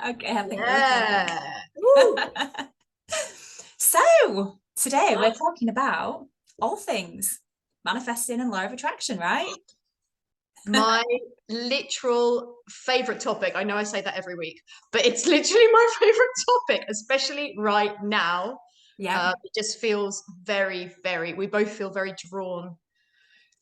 Okay, I think we're Yeah. Woo. recording. So today we're talking about all things manifesting and law of attraction, right? My literal favorite topic. I know I say that every week, but it's literally my favorite topic, especially right now. Yeah. It just feels very, very, we both feel very drawn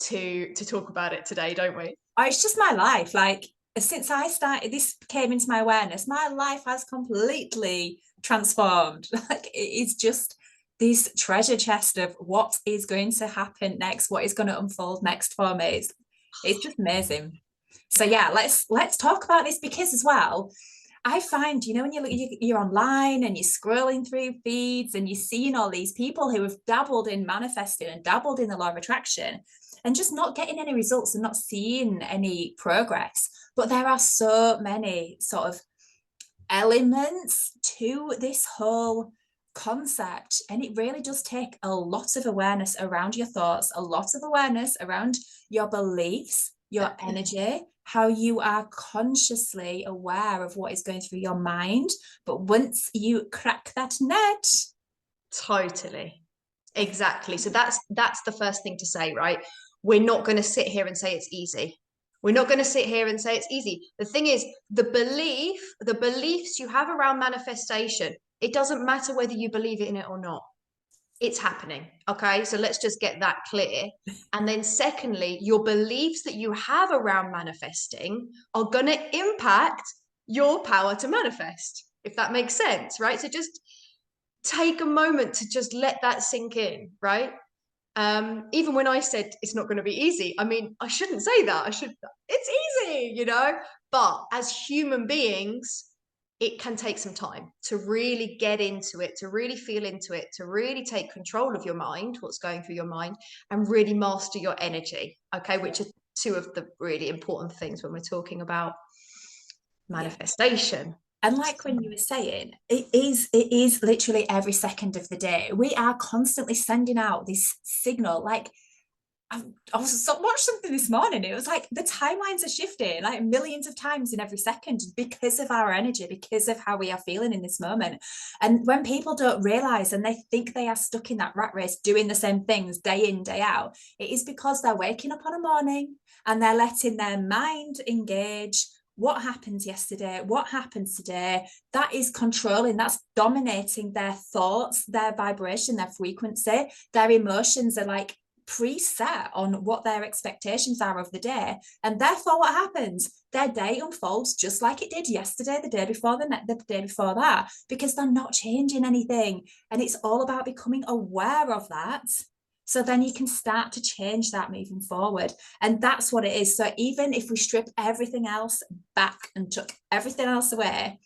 to talk about it today, don't we? Oh, it's just my life. Like since I started, this came into my awareness, my life has completely transformed. Like it is just this treasure chest of what is going to happen next, what is going to unfold next for me. It's just amazing. So Yeah. yeah, let's talk about this because as well, I find, when you're online and you're scrolling through feeds and you're seeing all these people who have dabbled in manifesting and dabbled in the law of attraction and just not getting any results and not seeing any progress. But there are so many sort of elements to this whole concept. And it really does take a lot of awareness around your thoughts, a lot of awareness around your beliefs, your energy, how you are consciously aware of what is going through your mind. But once you crack that net, Totally. Exactly. So that's the first thing to say, right? We're not going to sit here and say it's easy. We're not going to sit here and say it's easy. The thing is, the beliefs you have around manifestation, it doesn't matter whether you believe in it or not. It's happening. Okay. So let's just get that clear. And then secondly, your beliefs that you have around manifesting are going to impact your power to manifest, if that makes sense, right? So just take a moment to just let that sink in, right? Even when I said it's not going to be easy, I mean, I shouldn't say that. It's easy. But as human beings, it can take some time to really get into it, to really feel into it, to really take control of your mind, what's going through your mind, and really master your energy. Okay, which are two of the really important things when we're talking about yeah. manifestation. And like when you were saying, it is literally every second of the day. We are constantly sending out this signal. Like I was watched something this morning. It was like the timelines are shifting like millions of times in every second because of our energy, because of how we are feeling in this moment. And when people don't realize and they think they are stuck in that rat race doing the same things day in, day out, it is because they're waking up on a morning and they're letting their mind engage what happened yesterday, what happens today. That is controlling, that's dominating their thoughts, their vibration, their frequency. Their emotions are like preset on what their expectations are of the day. And therefore, what happens? Their day unfolds just like it did yesterday, the day before, the day before that, because they're not changing anything. And it's all about becoming aware of that. So then you can start to change that moving forward. And that's what it is. So even if we strip everything else back and took everything else away,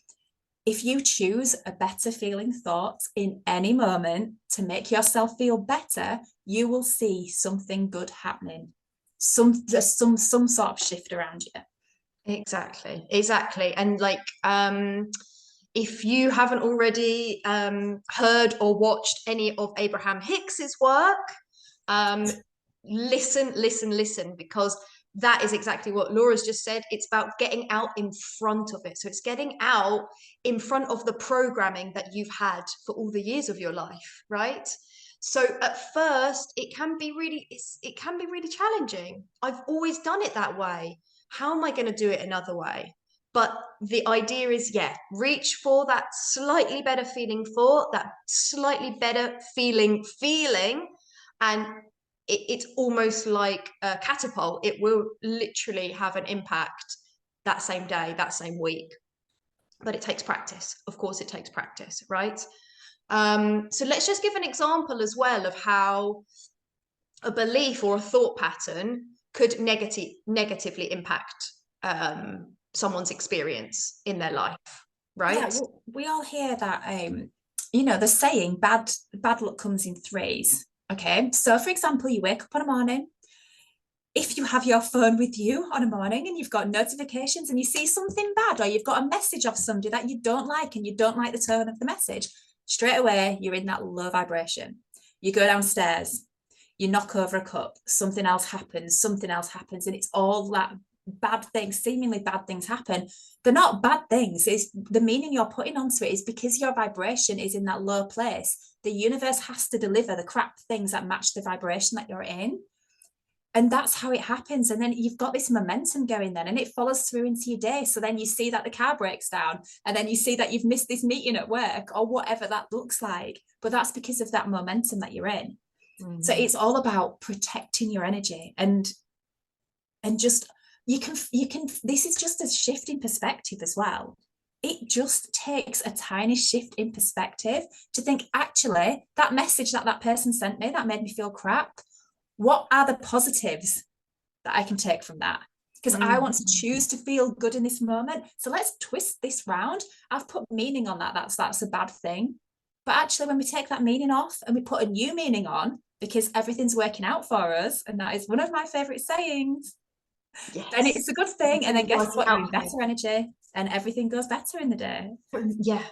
if you choose a better feeling thought in any moment to make yourself feel better, you will see something good happening, some sort of shift around you. Exactly. And like if you haven't already heard or watched any of Abraham Hicks's work, um listen, because that is exactly what Laura's just said. It's about getting out in front of it. So it's getting out in front of the programming that you've had for all the years of your life, right? So at first it can be really challenging. I've always done it that way. How am I going to do it another way? But the idea is, yeah, reach for that slightly better feeling thought, that slightly better feeling, and it's almost like a catapult. It will literally have an impact that same day, that same week. But it takes practice. Of course, it takes practice, right? So let's just give an example as well of how a belief or a thought pattern could negatively impact someone's experience in their life, Yeah, right? well, we all hear that the saying bad luck comes in threes. Okay. So for example, you wake up on a morning, if you have your phone with you on a morning and you've got notifications and you see something bad or you've got a message of somebody that you don't like and you don't like the tone of the message, straight away you're in that low vibration. You go downstairs, you knock over a cup, something else happens, and it's all that bad things, seemingly bad things happen, they're not bad things. It's the meaning you're putting onto it is because your vibration is in that low place. The universe has to deliver the crap things that match the vibration that you're in. And that's how it happens. And then you've got this momentum going then, and it follows through into your day. So then you see that the car breaks down, and then you see that you've missed this meeting at work or whatever that looks like. But that's because of that momentum that you're in. Mm-hmm. So it's all about protecting your energy and just you can this is just a shift in perspective as well. It just takes a tiny shift in perspective to think, actually, that message that person sent me that made me feel crap, what are the positives that I can take from that? Because I want to choose to feel good in this moment. So let's twist this round. I've put meaning on that. That's a bad thing. But actually, when we take that meaning off and we put a new meaning on, because everything's working out for us, and that is one of my favorite sayings, yes, then it's a good thing. And then guess what? You're in better energy and everything goes better in the day. Yeah.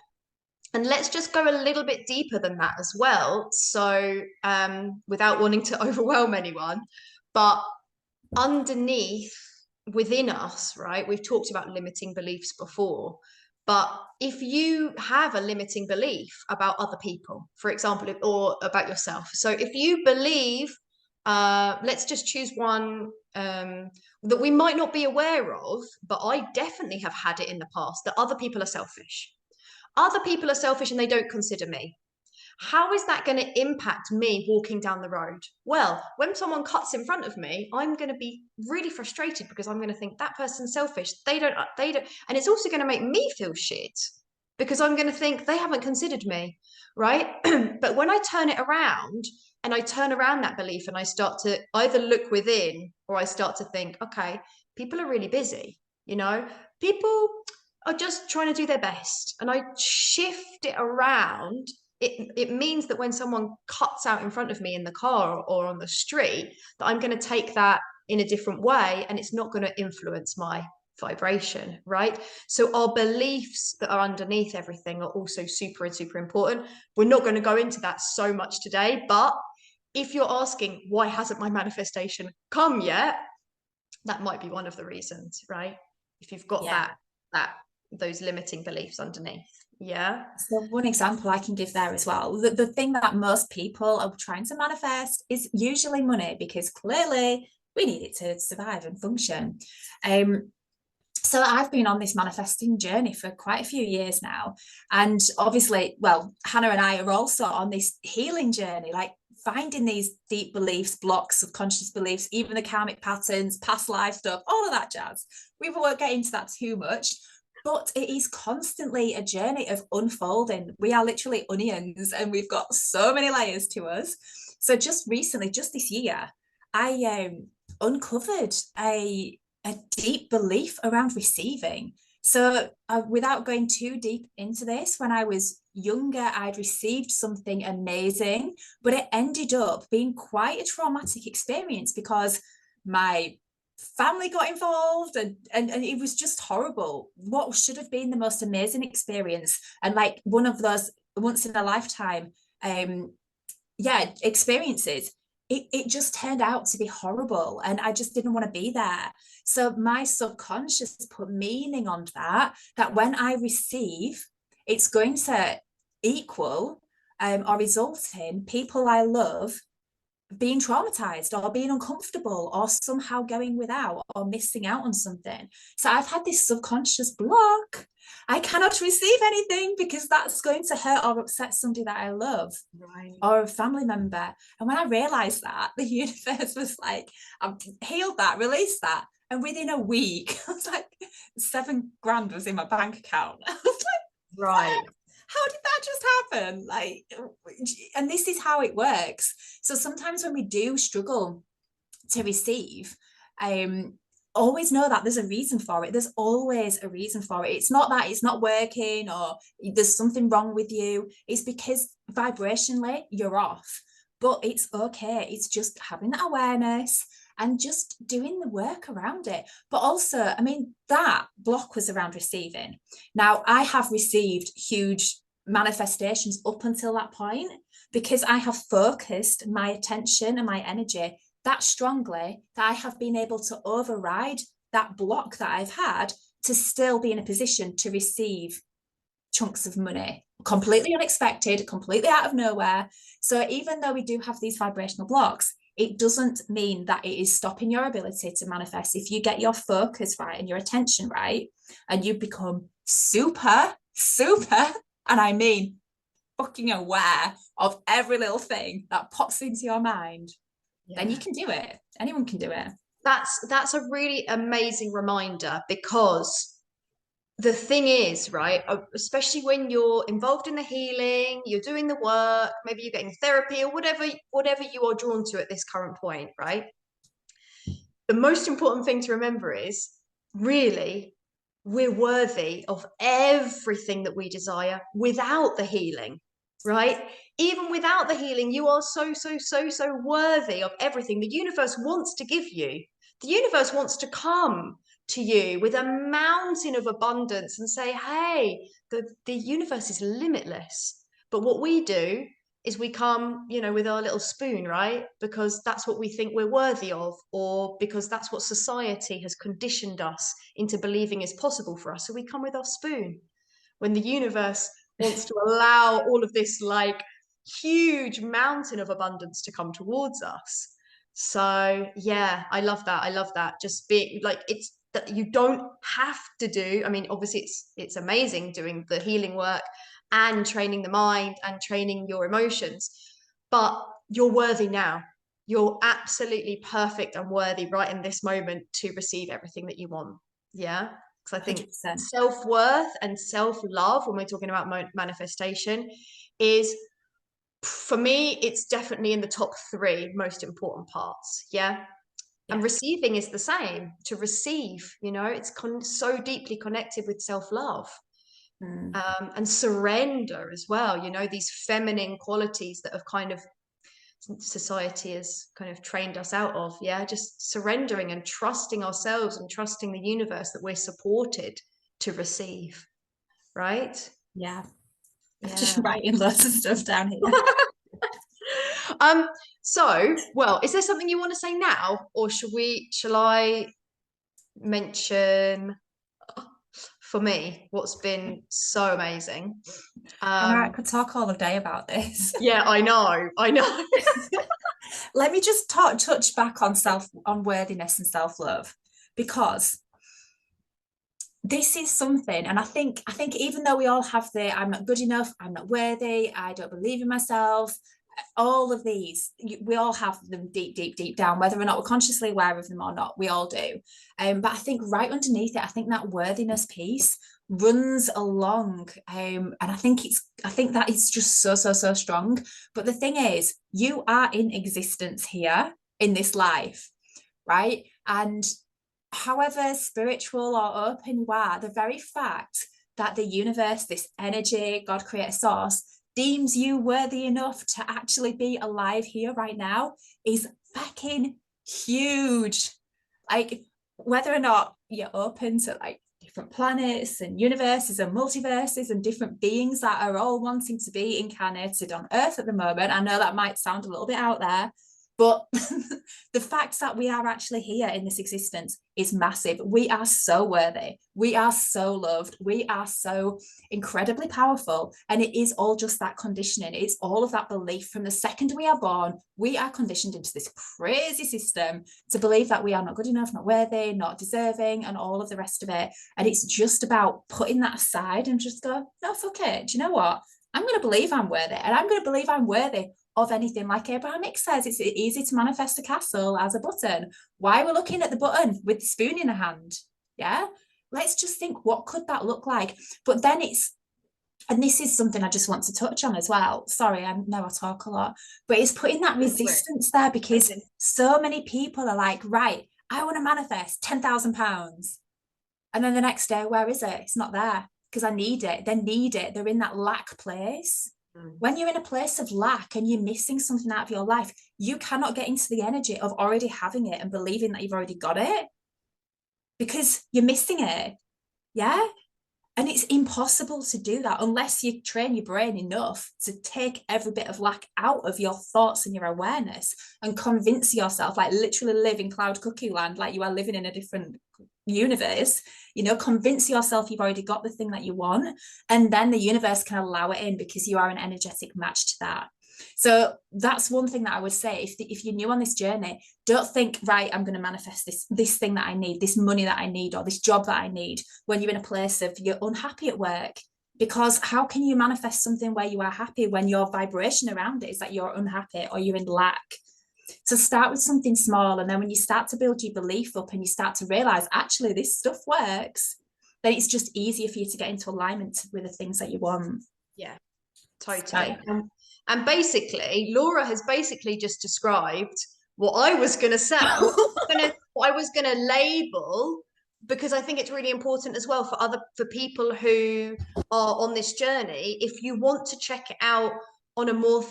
And let's just go a little bit deeper than that as well. So without wanting to overwhelm anyone, but underneath within us, right, we've talked about limiting beliefs before, but if you have a limiting belief about other people, for example, or about yourself, so if you believe, let's just choose one that we might not be aware of, but I definitely have had it in the past, that other people are selfish. Other people are selfish and they don't consider me. How is that going to impact me walking down the road? Well, when someone cuts in front of me, I'm going to be really frustrated because I'm going to think that person's selfish. They don't, and it's also going to make me feel shit because I'm going to think they haven't considered me, right? But when I turn it around and I turn around that belief and I start to either look within or I start to think, okay, people are really busy, people are just trying to do their best, and I shift it around, it means that when someone cuts out in front of me in the car or on the street, that I'm going to take that in a different way, and it's not going to influence my vibration, right? So our beliefs that are underneath everything are also super and super important. We're not going to go into that so much today, but if you're asking, why hasn't my manifestation come yet? That might be one of the reasons, right? If you've got those limiting beliefs underneath. Yeah. So one example I can give there as well, the thing that most people are trying to manifest is usually money, because clearly we need it to survive and function. So I've been on this manifesting journey for quite a few years now. And obviously, well, Hannah and I are also on this healing journey, like finding these deep beliefs, blocks, subconscious beliefs, even the karmic patterns, past life stuff, all of that jazz. We won't get into that too much. But it is constantly a journey of unfolding. We are literally onions and we've got so many layers to us. So just recently, just this year, I uncovered a deep belief around receiving. So without going too deep into this, when I was younger, I'd received something amazing, but it ended up being quite a traumatic experience because my family got involved and it was just horrible. What should have been the most amazing experience and like one of those once in a lifetime experiences, it just turned out to be horrible, and I just didn't want to be there. So my subconscious put meaning on that when I receive, it's going to equal or result in people I love being traumatized or being uncomfortable or somehow going without or missing out on something. So I've had this subconscious block. I cannot receive anything because that's going to hurt or upset somebody that I love, right, or a family member. And when I realized that, the universe was like, I've healed that, released that. And within a week, I was like, $7,000 was in my bank account. I was like, right, how did that just happen? Like, and this is how it works. So sometimes when we do struggle to receive, always know that there's a reason for it. There's always a reason for it. It's not that it's not working or there's something wrong with you. It's because vibrationally you're off. But it's okay. It's just having that awareness and just doing the work around it. But also, I mean, that block was around receiving. Now, I have received huge manifestations up until that point because I have focused my attention and my energy that strongly that I have been able to override that block that I've had to still be in a position to receive chunks of money, completely unexpected, completely out of nowhere. So even though we do have these vibrational blocks, it doesn't mean that it is stopping your ability to manifest. If you get your focus right and your attention right, and you become super, super, and I mean fucking aware of every little thing that pops into your mind, then you can do it. Anyone can do it. That's a really amazing reminder, because the thing is, right, especially when you're involved in the healing, you're doing the work, maybe you're getting therapy or whatever you are drawn to at this current point, right? The most important thing to remember is, really, we're worthy of everything that we desire without the healing, right? Even without the healing, you are so worthy of everything the universe wants to give you. The universe wants to come to you with a mountain of abundance and say, hey, the universe is limitless. But what we do is we come, with our little spoon, right? Because that's what we think we're worthy of, or because that's what society has conditioned us into believing is possible for us. So we come with our spoon. When the universe wants to allow all of this like huge mountain of abundance to come towards us. So yeah, I love that. I love that. Just be like, it's that you don't have to do. I mean, obviously it's amazing doing the healing work and training the mind and training your emotions, but you're worthy now. You're absolutely perfect and worthy right in this moment to receive everything that you want. Yeah, because I think 100%. self-worth and self-love, when we're talking about manifestation, is, for me, it's definitely in the top 3 most important parts. Yeah. And receiving is the same. To receive, it's so deeply connected with self-love. And surrender as well, these feminine qualities that have kind of society has kind of trained us out of. Yeah, just surrendering and trusting ourselves and trusting the universe that we're supported to receive, right? Yeah. Yeah. Just writing lots of stuff down here. Well, is there something you want to say now, or shall I mention, for me, what's been so amazing? I could talk all day about this. Yeah, I know. Let me just touch back on worthiness and self-love, because this is something, and I think even though we all have the I'm not good enough, I'm not worthy, I don't believe in myself, all of these, we all have them deep down, whether or not we're consciously aware of them or not, we all do. But I think right underneath it, I think that worthiness piece runs along, and I think that is just so strong. But the thing is, you are in existence here in this life, right? And however spiritual or open you are, the very fact that the universe, this energy, God, creator, source, deems you worthy enough to actually be alive here right now is fucking huge. Like, whether or not you're open to like different planets and universes and multiverses and different beings that are all wanting to be incarnated on Earth at the moment, I know that might sound a little bit out there, but the fact that we are actually here in this existence is massive. We are so worthy. We are so loved. We are so incredibly powerful. And it is all just that conditioning. It's all of that belief from the second we are born. We are conditioned into this crazy system to believe that we are not good enough, not worthy, not deserving, and all of the rest of it. And it's just about putting that aside and just go, no, fuck it. Do you know what? I'm going to believe I'm worthy, and I'm going to believe I'm worthy of anything. Like Abraham Hicks says, it's easy to manifest a castle as a button. Why we're looking at the button with the spoon in a hand? Yeah, let's just think, what could that look like? But then and this is something I just want to touch on as well. Sorry, I know I talk a lot, but it's putting that resistance there, because so many people are like, right, I want to manifest £10,000. And then the next day, where is it? It's not there, because I need it. They need it. They're in that lack place. When you're in a place of lack and you're missing something out of your life, you cannot get into the energy of already having it and believing that you've already got it, because you're missing it. Yeah. And it's impossible to do that unless you train your brain enough to take every bit of lack out of your thoughts and your awareness and convince yourself, like literally live in cloud cookie land, like you are living in a different universe, convince yourself you've already got the thing that you want, and then the universe can allow it in because you are an energetic match to that. So that's one thing that I would say. If you're new on this journey, don't think, right, I'm going to manifest this thing that I need, this money that I need, or this job that I need, when you're in a place of you're unhappy at work. Because how can you manifest something where you are happy when your vibration around it is that you're unhappy or you're in lack? So start with something small, and then when you start to build your belief up and you start to realize actually this stuff works, then it's just easier for you to get into alignment with the things that you want. Yeah, totally. And basically, Laura has basically just described what I was going to say, what I was going to label, because I think it's really important as well for people who are on this journey. If you want to check it out on a more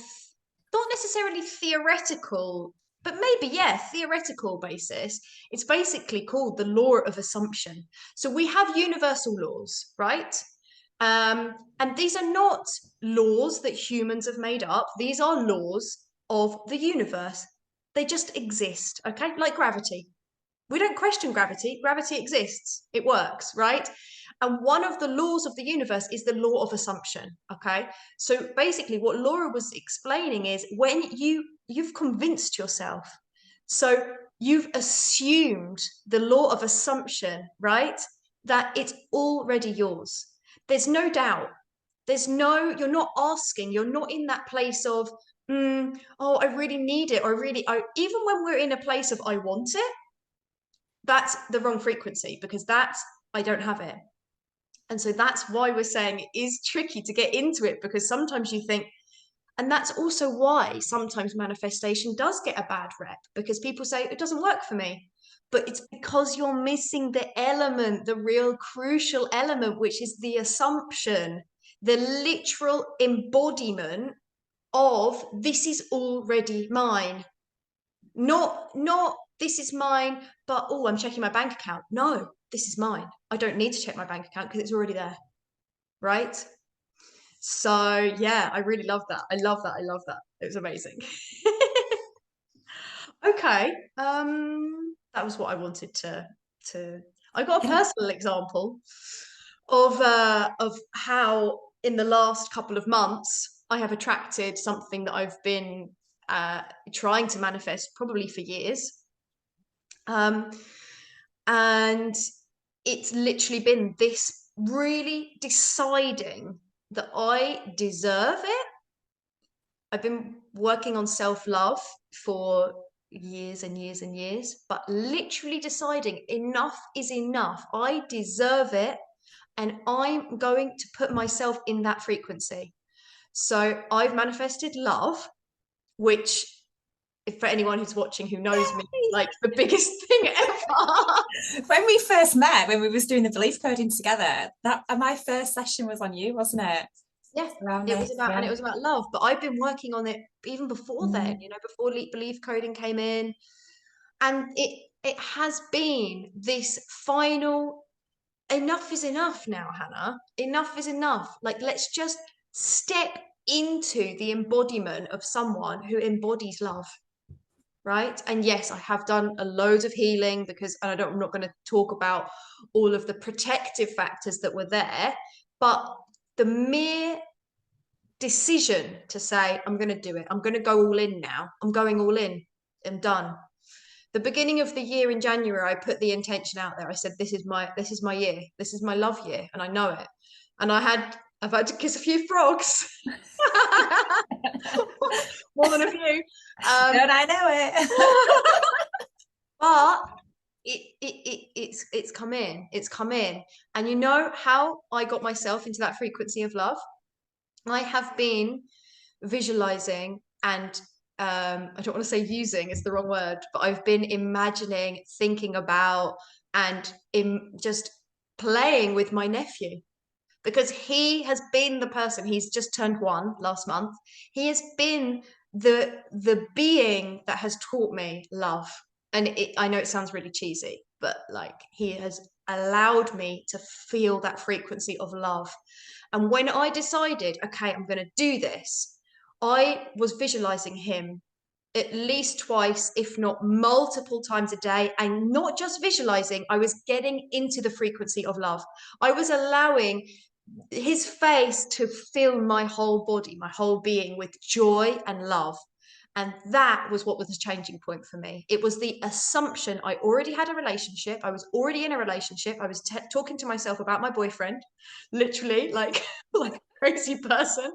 not necessarily theoretical, but maybe, yeah, theoretical basis, it's basically called the law of assumption. So we have universal laws, right? And these are not laws that humans have made up. These are laws of the universe. They just exist, okay? Like gravity. We don't question gravity. Gravity exists. It works, right? And one of the laws of the universe is the law of assumption, okay? So basically what Laura was explaining is when you've convinced yourself, so you've assumed the law of assumption, right? That it's already yours. There's no doubt. You're not asking, you're not in that place of, oh, I really need it, or even when we're in a place of I want it, that's the wrong frequency, because I don't have it. And so that's why we're saying it is tricky to get into it, because sometimes you think, and that's also why sometimes manifestation does get a bad rep, because people say it doesn't work for me. But it's because you're missing the element, the real crucial element, which is the assumption, the literal embodiment of this is already mine. Not this is mine, but oh, I'm checking my bank account. No, this is mine. I don't need to check my bank account because it's already there. Right? So yeah, I really love that. I love that. I love that. It was amazing. Okay. That was what I wanted to I got a personal example of how in the last couple of months I have attracted something that I've been trying to manifest probably for years. And it's literally been this really deciding that I deserve it. I've been working on self-love for years and years and years, but literally deciding enough is enough. I deserve it, and I'm going to put myself in that frequency. So I've manifested love, which, if for anyone who's watching who knows me, like the biggest thing ever. When we first met, when we was doing the belief coding together, that my first session was on you, wasn't it? Yeah, Around it was this, about, yeah. and it was about love. But I've been working on it even before then, before belief coding came in, and it has been this final enough is enough now, Hannah. Enough is enough. Like, let's just step into the embodiment of someone who embodies love. Right. And yes, I have done a load of healing, because I'm not going to talk about all of the protective factors that were there, but the mere decision to say, I'm going to do it, I'm going to go all in now, I'm going all in, I'm done. The beginning of the year in January, I put the intention out there. I said, this is my year, this is my love year, and I know it. And I've had to kiss a few frogs. More than a few. Don't I know it? But it's come in. It's come in. And you know how I got myself into that frequency of love? I have been visualizing and I don't want to say using, it's the wrong word, but I've been imagining, thinking about, and just playing with my nephew, because he has been the person. He's just turned 1 last month. He has been the being that has taught me love. And I know it sounds really cheesy, but like, he has allowed me to feel that frequency of love. And when I decided, okay, I'm going to do this, I was visualizing him at least twice, if not multiple times a day, and not just visualizing. I was getting into the frequency of love. I was allowing his face to fill my whole body, my whole being with joy and love. And that was what was the changing point for me. It was the assumption I already had a relationship. I was already in a relationship. I was talking to myself about my boyfriend, literally like, like a crazy person.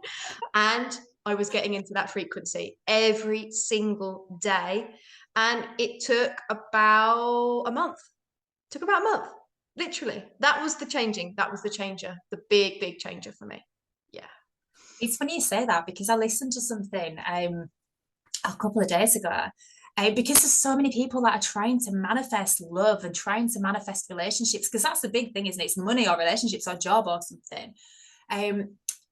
And I was getting into that frequency every single day. And it took about a month. It took about a month, literally. That was the changing. That was the changer, the big, big changer for me. Yeah. It's funny you say that because I listened to something a couple of days ago. Because there's so many people that are trying to manifest love and trying to manifest relationships, because that's the big thing, isn't it? It's money or relationships or job or something.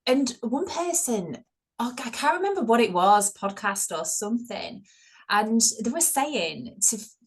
And one person, oh, I can't remember what it was, podcast or something, and they were saying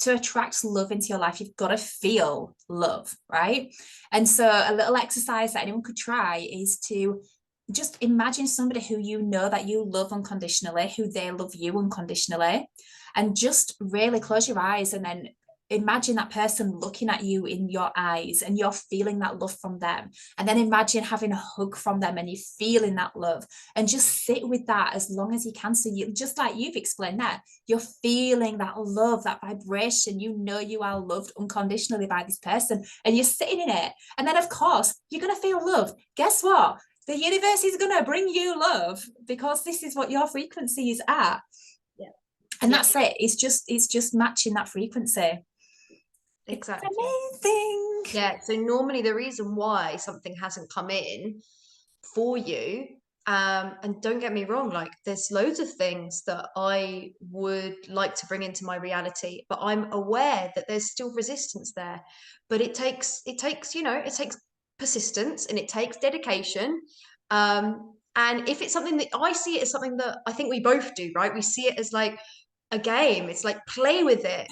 to attract love into your life, you've got to feel love, right? And so a little exercise that anyone could try is to just imagine somebody who you know that you love unconditionally, who they love you unconditionally, and just really close your eyes and then imagine that person looking at you in your eyes and you're feeling that love from them. And then imagine having a hug from them and you feeling that love, and just sit with that as long as you can. So you, just like you've explained that, you're feeling that love, that vibration. You know you are loved unconditionally by this person and you're sitting in it. And then of course you're going to feel love. Guess what? The universe is going to bring you love because this is what your frequency is at. Yeah. And that's it. It's just matching that frequency. Exactly. It's amazing. Yeah. So normally the reason why something hasn't come in for you, and don't get me wrong, like there's loads of things that I would like to bring into my reality, but I'm aware that there's still resistance there. But it takes, you know, it takes persistence and it takes dedication. And if it's something that I see it as something that I think we both do, right? We see it as like a game. It's like play with it,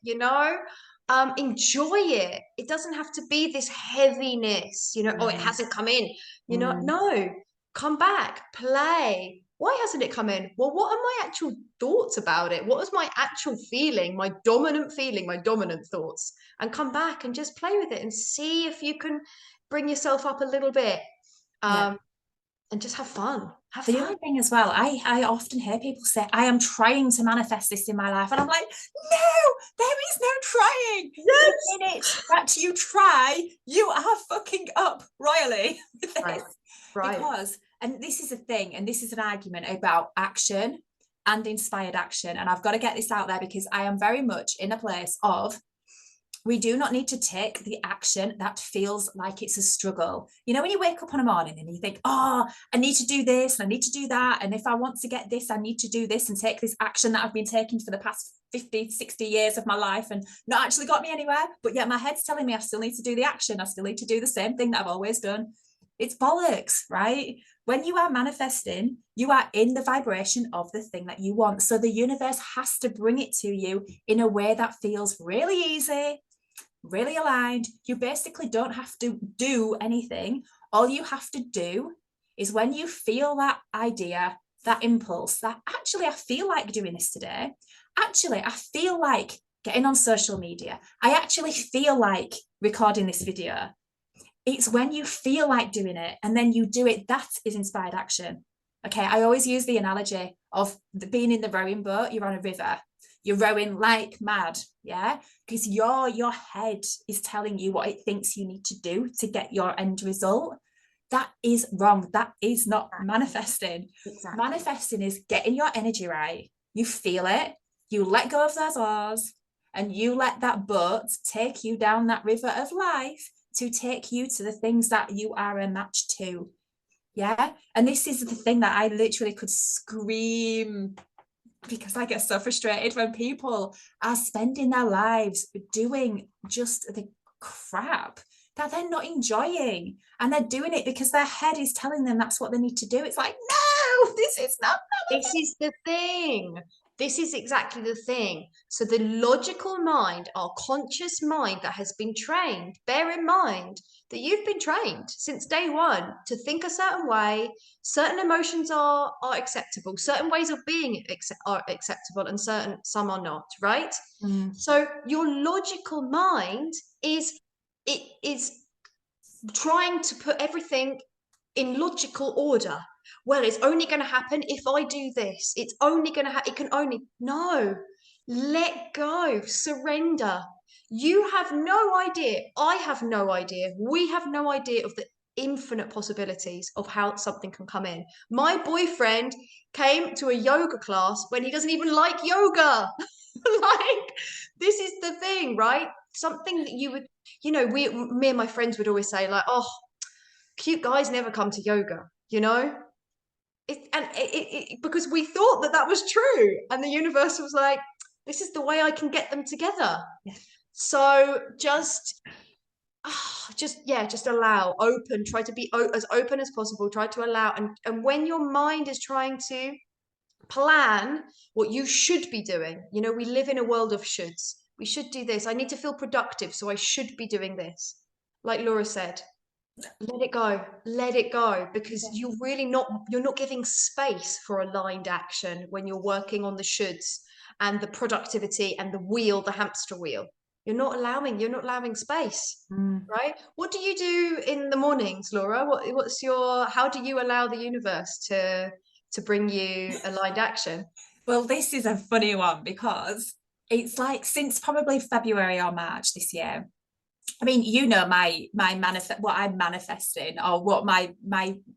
you know? Enjoy it. It doesn't have to be this heaviness, you know, oh, it hasn't come in, you know, no, come back, play. Why hasn't it come in? Well, what are my actual thoughts about it? What is my actual feeling, my dominant feeling, my dominant thoughts? And come back and just play with it and see if you can bring yourself up a little bit. Yeah. And just have fun. Have The fun. other thing as well, I often hear people say, I am trying to manifest this in my life. And I'm like, no, there is no trying. The Yes. minute that you try, you are fucking up royally with this. Right. Right. Because, and this is a thing, and this is an argument about action and inspired action. And I've got to get this out there because I am very much in a place of, we do not need to take the action that feels like it's a struggle. You know, when you wake up in the morning and you think, oh, I need to do this, and I need to do that. And if I want to get this, I need to do this and take this action that I've been taking for the past 50, 60 years of my life and not actually got me anywhere. But yet my head's telling me I still need to do the action. I still need to do the same thing that I've always done. It's bollocks, right? When you are manifesting, you are in the vibration of the thing that you want. So the universe has to bring it to you in a way that feels really easy, really aligned. You basically don't have to do anything. All you have to do is when you feel that idea, that impulse, that actually I feel like doing this today. Actually, I feel like getting on social media. I actually feel like recording this video. It's when you feel like doing it and then you do it, that is inspired action. Okay, I always use the analogy of being in the rowing boat. You're on a river, you're rowing like mad, yeah, because your head is telling you what it thinks you need to do to get your end result. That is wrong. That is not manifesting. Exactly. Manifesting is getting your energy right. You feel it, you let go of those oars, and you let that boat take you down that river of life to take you to the things that you are a match to. Yeah. And this is the thing that I literally could scream because I get so frustrated when people are spending their lives doing just the crap that they're not enjoying, and they're doing it because their head is telling them that's what they need to do. It's like, no, this is not This is the thing. This is exactly the thing. So the logical mind, our conscious mind that has been trained, bear in mind that you've been trained since day one to think a certain way. Certain emotions are acceptable, certain ways of being are acceptable, and some are not, right? Mm. So your logical mind is trying to put everything in logical order. Well, it's only going to happen if I do this. It's only going to happen. It can only, no, let go, surrender. You have no idea. I have no idea. We have no idea of the infinite possibilities of how something can come in. My boyfriend came to a yoga class when he doesn't even like yoga. Like, this is the thing, right? Something that you would, me and my friends would always say, like, oh, cute guys never come to yoga, because we thought that that was true, and the universe was like, this is the way I can get them together. Yeah. So just allow, open, try to be as open as possible, try to allow, and when your mind is trying to plan what you should be doing, we live in a world of shoulds. We should do this. I need to feel productive, so I should be doing this. Like Laura said, let it go, because Yeah. you're not giving space for aligned action when you're working on the shoulds and the productivity and the hamster wheel. You're not allowing space. Mm. Right? What do you do in the mornings, Laura? How do you allow the universe to bring you aligned action? Well, this is a funny one because it's like since probably February or March this year. I mean, my manifest what I'm manifesting, or what my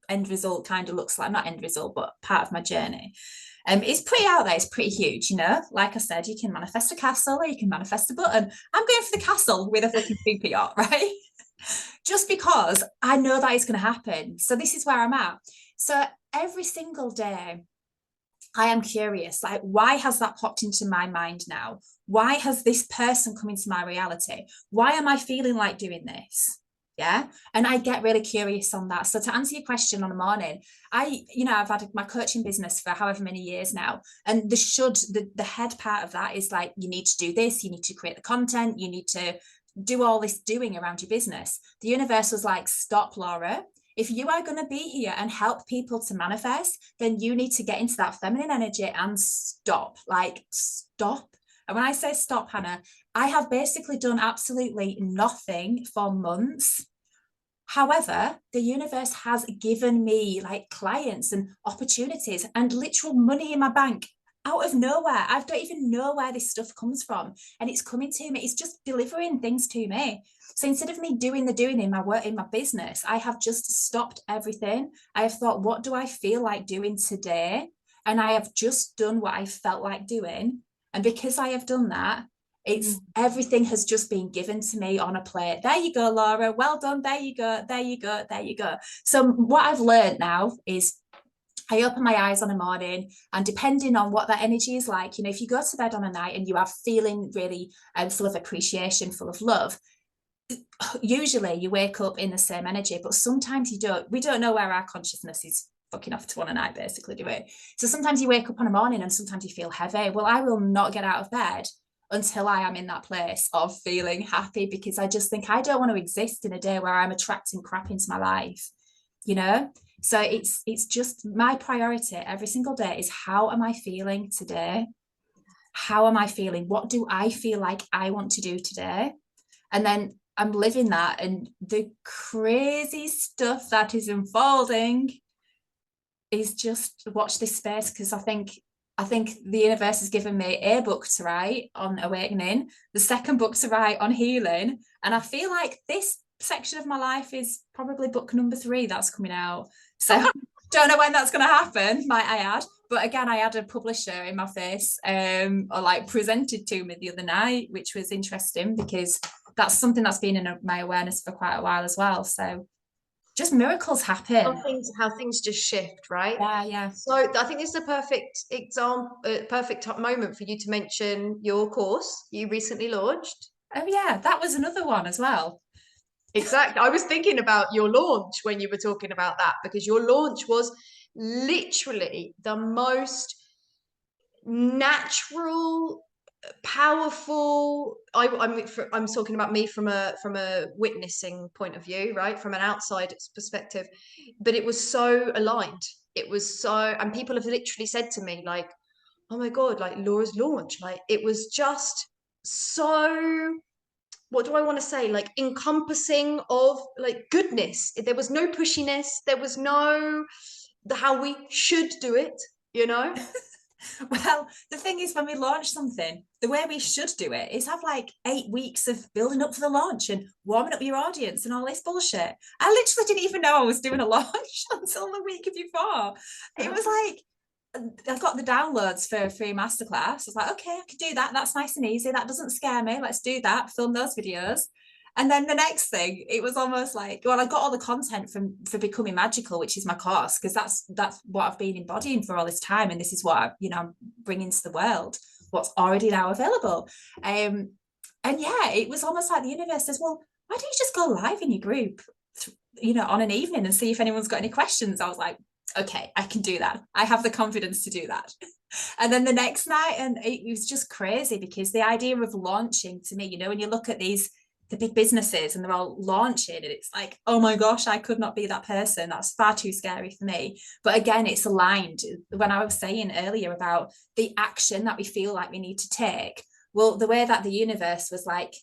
end result kind of looks like. Not end result, but part of my journey. It's pretty out there. It's pretty huge, you know. Like I said, you can manifest a castle or you can manifest a button. I'm going for the castle with a flipping super yacht, right? Just because I know that it's going to happen. So this is where I'm at. So every single day, I am curious, like, why has that popped into my mind now? Why has this person come into my reality? Why am I feeling like doing this? Yeah. And I get really curious on that. So to answer your question on the morning, I've had my coaching business for however many years now. And the head part of that is like, you need to do this, you need to create the content, you need to do all this doing around your business. The universe was like, stop, Laura. If you are going to be here and help people to manifest, then you need to get into that feminine energy and stop. Like, stop. And when I say stop, Hannah, I have basically done absolutely nothing for months. However, the universe has given me like clients and opportunities and literal money in my bank out of nowhere. I don't even know where this stuff comes from. And it's coming to me. It's just delivering things to me. So instead of me doing the doing in my work, in my business, I have just stopped everything. I have thought, what do I feel like doing today? And I have just done what I felt like doing. And because I have done that, it's everything has just been given to me on a plate. There you go, Laura. Well done. There you go. There you go. There you go. So what I've learned now is I open my eyes on a morning, and depending on what that energy is like, if you go to bed on a night and you are feeling really full of appreciation, full of love, usually you wake up in the same energy, but sometimes you don't. We don't know where our consciousness is fucking off to on a night, basically, do we? So sometimes you wake up on a morning and sometimes you feel heavy. Well, I will not get out of bed until I am in that place of feeling happy, because I just think I don't want to exist in a day where I'm attracting crap into my life, you know? So it's just my priority every single day is, how am I feeling today? How am I feeling? What do I feel like I want to do today? And then I'm living that, and the crazy stuff that is unfolding is just watch this space, because I think the universe has given me a book to write on awakening, the second book to write on healing, and I feel like this section of my life is probably book number 3 that's coming out. So don't know when that's going to happen, might I add. But again, I had a publisher in my face, or like presented to me the other night, which was interesting because that's something that's been in my awareness for quite a while as well. So just miracles happen. How things just shift, right? Yeah, yeah. So I think this is a perfect example, perfect moment for you to mention your course you recently launched. Oh yeah, that was another one as well. Exactly. I was thinking about your launch when you were talking about that, because your launch was literally the most natural, powerful. I'm talking about me from a witnessing point of view, right, from an outside perspective, but it was so aligned. It was so, and people have literally said to me like, oh my god, like Laura's launch, like it was just so, what do I want to say, like encompassing of like goodness. There was no pushiness, there was no how we should do it, you know. Well, the thing is, when we launch something, the way we should do it is have like 8 weeks of building up for the launch and warming up your audience and all this bullshit. I literally didn't even know I was doing a launch until the week before. It was like, I've got the downloads for a free masterclass. I was like, okay, I can do that. That's nice and easy. That doesn't scare me. Let's do that. Film those videos. And then the next thing, it was almost like, well, I got all the content for Becoming Magical, which is my course, because that's what I've been embodying for all this time, and this is what I'm bringing to the world. What's already now available, and yeah, it was almost like the universe says, well, why don't you just go live in your group, on an evening and see if anyone's got any questions. I was like, okay, I can do that. I have the confidence to do that. And then the next night, and it was just crazy because the idea of launching, to me, when you look at the big businesses and they're all launching, and it's like, oh my gosh, I could not be that person. That's far too scary for me. But again, it's aligned when I was saying earlier about the action that we feel like we need to take. Well, the way that the universe was like,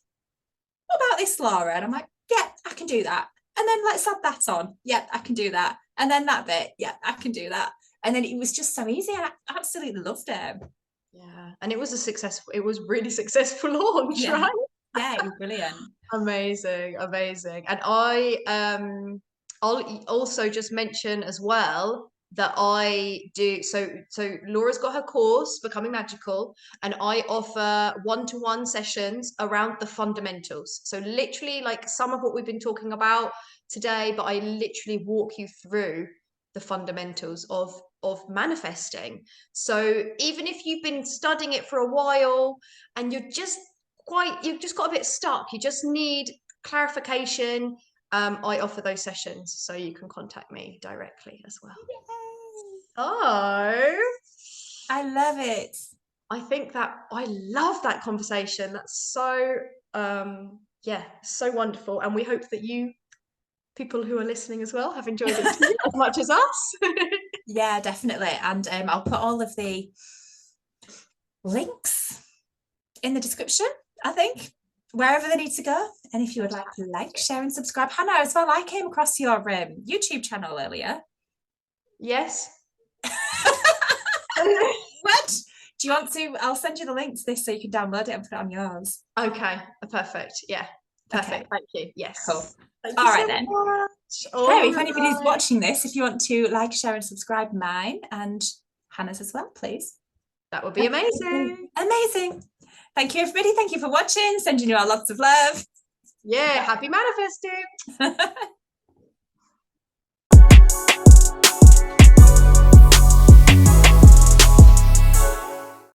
what about this, Laura? And I'm like, yeah, I can do that. And then let's add that on. Yeah, I can do that. And then that bit, yeah, I can do that. And then it was just so easy. I absolutely loved it. Yeah, and it was really successful launch, Yeah. right? Yeah, it was brilliant. Amazing, amazing. And I'll also just mention as well that I do, so Laura's got her course Becoming Magical, and I offer one-to-one sessions around the fundamentals. So literally like some of what we've been talking about today, but I literally walk you through the fundamentals of manifesting. So even if you've been studying it for a while and you've just got a bit stuck, you just need clarification, I offer those sessions, so you can contact me directly as well. Yay. Oh, I love it. I think that I love that conversation. That's so yeah, so wonderful. And we hope that you people who are listening as well have enjoyed it too, as much as us. Yeah, definitely. And I'll put all of the links in the description, I think, wherever they need to go. And if you would like, share, and subscribe. Hannah, as well, I came across your YouTube channel earlier. Yes. What? Do you want to? I'll send you the link to this so you can download it and put it on yours. Okay, perfect. Yeah, perfect. Okay. Thank you. Yes. Cool. Thank All you right so then. much. So, All if anybody's right. watching this, if you want to like, share, and subscribe mine and Hannah's as well, please. That would be amazing. Amazing. Thank you, everybody. Thank you for watching. Sending you out lots of love. Yeah, happy manifesting.